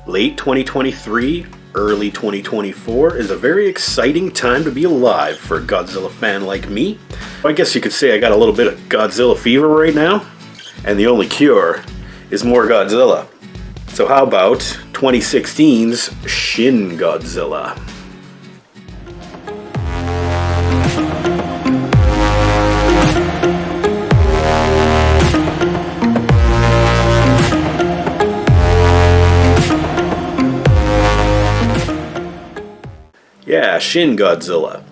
Late 2023, early 2024 is a very exciting time to be alive for a Godzilla fan like me. I guess you could say I got a little bit of Godzilla fever right now, and the only cure is more Godzilla. So how about 2016's Shin Godzilla? Yeah, Shin Godzilla.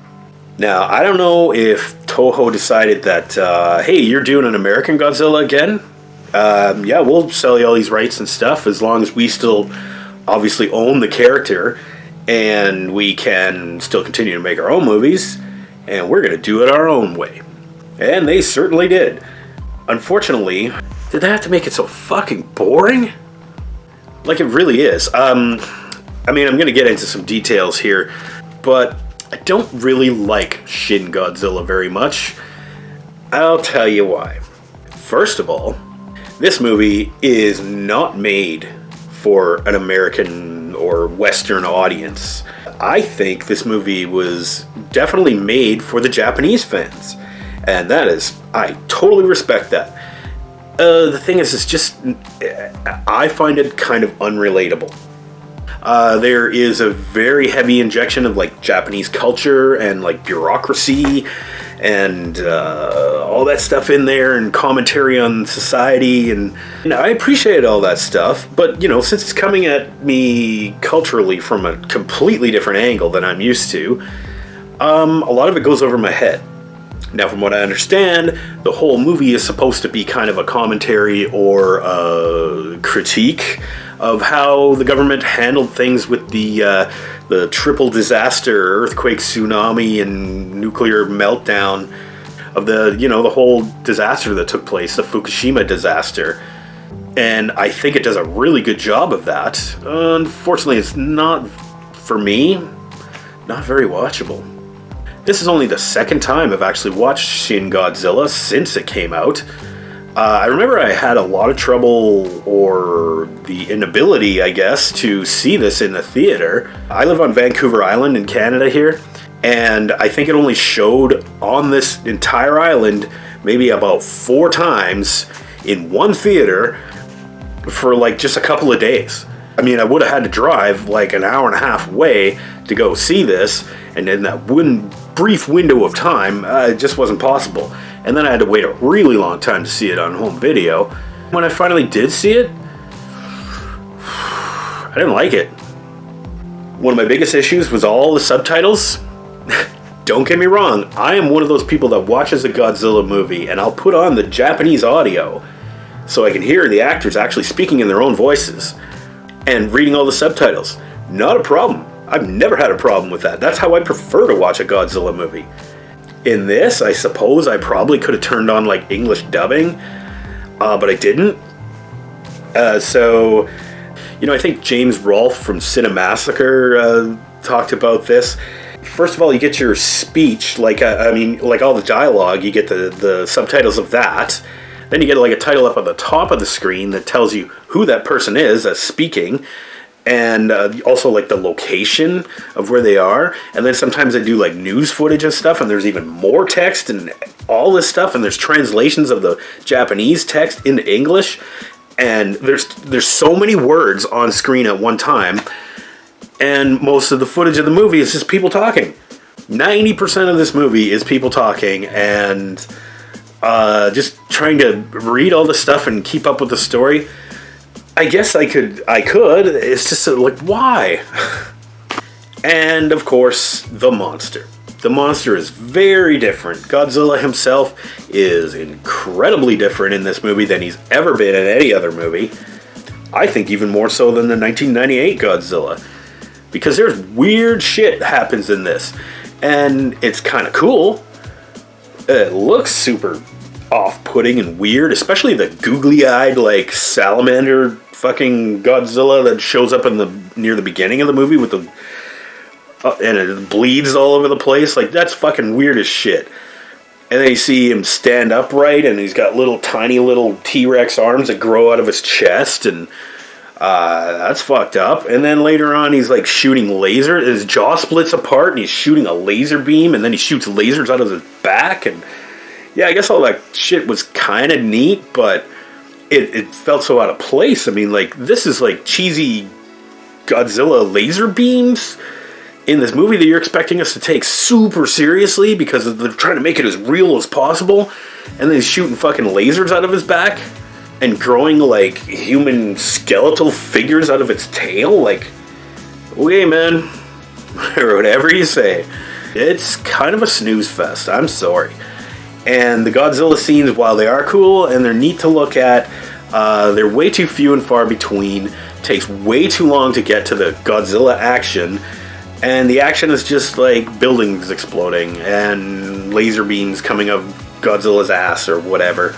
Now, I don't know if Toho decided that, hey, you're doing an American Godzilla again? Yeah, we'll sell you all these rights and stuff as long as we still obviously own the character and we can still continue to make our own movies, and we're going to do it our own way. And they certainly did. Unfortunately, did they have to make it so fucking boring? Like it really is. I mean, I'm going to get into some details here, but I don't really like Shin Godzilla very much. I'll tell you why. First of all, this movie is not made for an American or Western audience. I think this movie was definitely made for the Japanese fans. And that is, I totally respect that. The thing is, it's just, I find it kind of unrelatable. There is a very heavy injection of like Japanese culture and like bureaucracy and all that stuff in there, and commentary on society, and I appreciate all that stuff, but since it's coming at me culturally from a completely different angle than I'm used to, a lot of it goes over my head. Now, from what I understand, the whole movie is supposed to be kind of a commentary or a critique of how the government handled things with the triple disaster, earthquake, tsunami, and nuclear meltdown of the whole disaster that took place, the Fukushima disaster. And I think it does a really good job of that. Unfortunately, it's not, for me, not very watchable. This is only the second time I've actually watched Shin Godzilla since it came out. I remember I had a lot of trouble, or the inability, I guess, to see this in the theater. I live on Vancouver Island in Canada here, and I think it only showed on this entire island maybe about 4 times in one theater for like just a couple of days. I mean, I would have had to drive like an hour and a half away to go see this, and in that one brief window of time, it just wasn't possible. And then I had to wait a really long time to see it on home video. When I finally did see it, I didn't like it. One of my biggest issues was all the subtitles. Don't get me wrong, I am one of those people that watches a Godzilla movie and I'll put on the Japanese audio so I can hear the actors actually speaking in their own voices and reading all the subtitles. Not a problem. I've never had a problem with that. That's how I prefer to watch a Godzilla movie. In this, I suppose I probably could have turned on like English dubbing, but I didn't. So, I think James Rolfe from Cinemassacre talked about this. First of all, you get your speech, like all the dialogue, you get the subtitles of that. Then you get like a title up on the top of the screen that tells you who that person is that's speaking. And also like the location of where they are. And then sometimes they do like news footage and stuff, and there's even more text and all this stuff, and there's translations of the Japanese text into English, and there's so many words on screen at one time, and most of the footage of the movie is just people talking. 90% of this movie is people talking, and just trying to read all this stuff and keep up with the story. I guess I could. It's just like, why? And of course, the monster. The monster is very different. Godzilla himself is incredibly different in this movie than he's ever been in any other movie. I think even more so than the 1998 Godzilla. Because there's weird shit that happens in this. And it's kind of cool. It looks super off-putting and weird, especially the googly-eyed like salamander fucking Godzilla that shows up near the beginning of the movie with the and it bleeds all over the place. Like, that's fucking weird as shit. And then you see him stand upright, and he's got tiny little T-Rex arms that grow out of his chest, and That's fucked up. And then later on, he's like shooting laser. His jaw splits apart, and he's shooting a laser beam, and then he shoots lasers out of his back. And yeah, I guess all that shit was kind of neat, but it felt so out of place. I mean, like, this is like cheesy Godzilla laser beams in this movie that you're expecting us to take super seriously because they're trying to make it as real as possible, and then he's shooting fucking lasers out of his back and growing like human skeletal figures out of its tail. Like, okay, man, or whatever you say. It's kind of a snooze fest. I'm sorry. And the Godzilla scenes, while they are cool and they're neat to look at, they're way too few and far between. Takes way too long to get to the Godzilla action. And the action is just like buildings exploding and laser beams coming out of Godzilla's ass or whatever.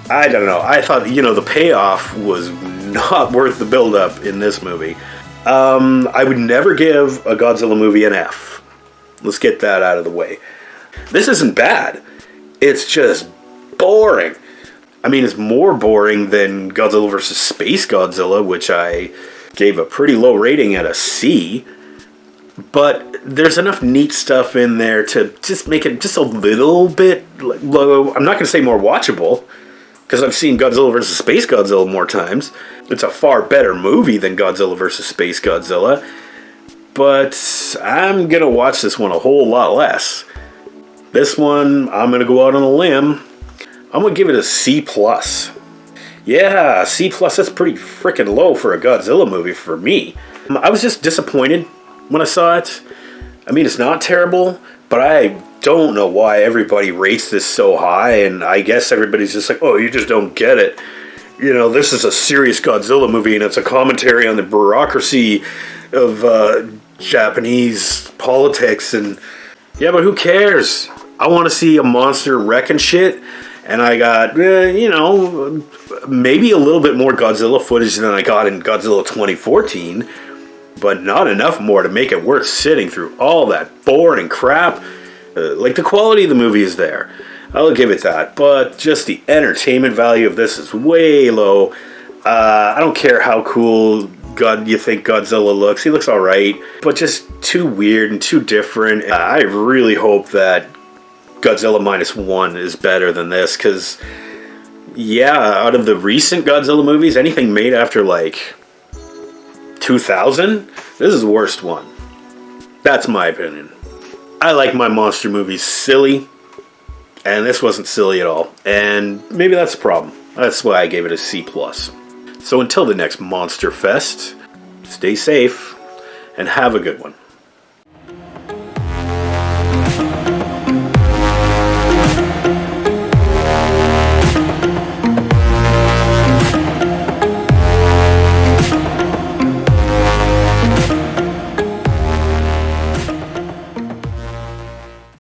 I don't know. I thought, the payoff was not worth the build-up in this movie. I would never give a Godzilla movie an F. Let's get that out of the way. This isn't bad. It's just boring. I mean, it's more boring than Godzilla vs. Space Godzilla, which I gave a pretty low rating at a C. But there's enough neat stuff in there to just make it just a little bit low. I'm not going to say more watchable, because I've seen Godzilla vs. Space Godzilla more times. It's a far better movie than Godzilla vs. Space Godzilla. But I'm going to watch this one a whole lot less. This one, I'm going to go out on a limb. I'm going to give it a C+. Yeah, C+, that's pretty freaking low for a Godzilla movie for me. I was just disappointed when I saw it. I mean, it's not terrible, but I don't know why everybody rates this so high, and I guess everybody's just like, oh, you just don't get it. This is a serious Godzilla movie, and it's a commentary on the bureaucracy of Japanese politics, and yeah, but who cares? I want to see a monster wrecking shit, and I got, maybe a little bit more Godzilla footage than I got in Godzilla 2014, but not enough more to make it worth sitting through all that boring crap. Like, the quality of the movie is there. I'll give it that. But just the entertainment value of this is way low. I don't care how cool you think Godzilla looks. He looks alright. But just too weird and too different. I really hope that Godzilla -1 is better than this. Because, yeah, out of the recent Godzilla movies, anything made after, 2000, this is the worst one. That's my opinion. I like my monster movies silly, and this wasn't silly at all. And maybe that's the problem. That's why I gave it a C+. So until the next Monster Fest, stay safe and have a good one.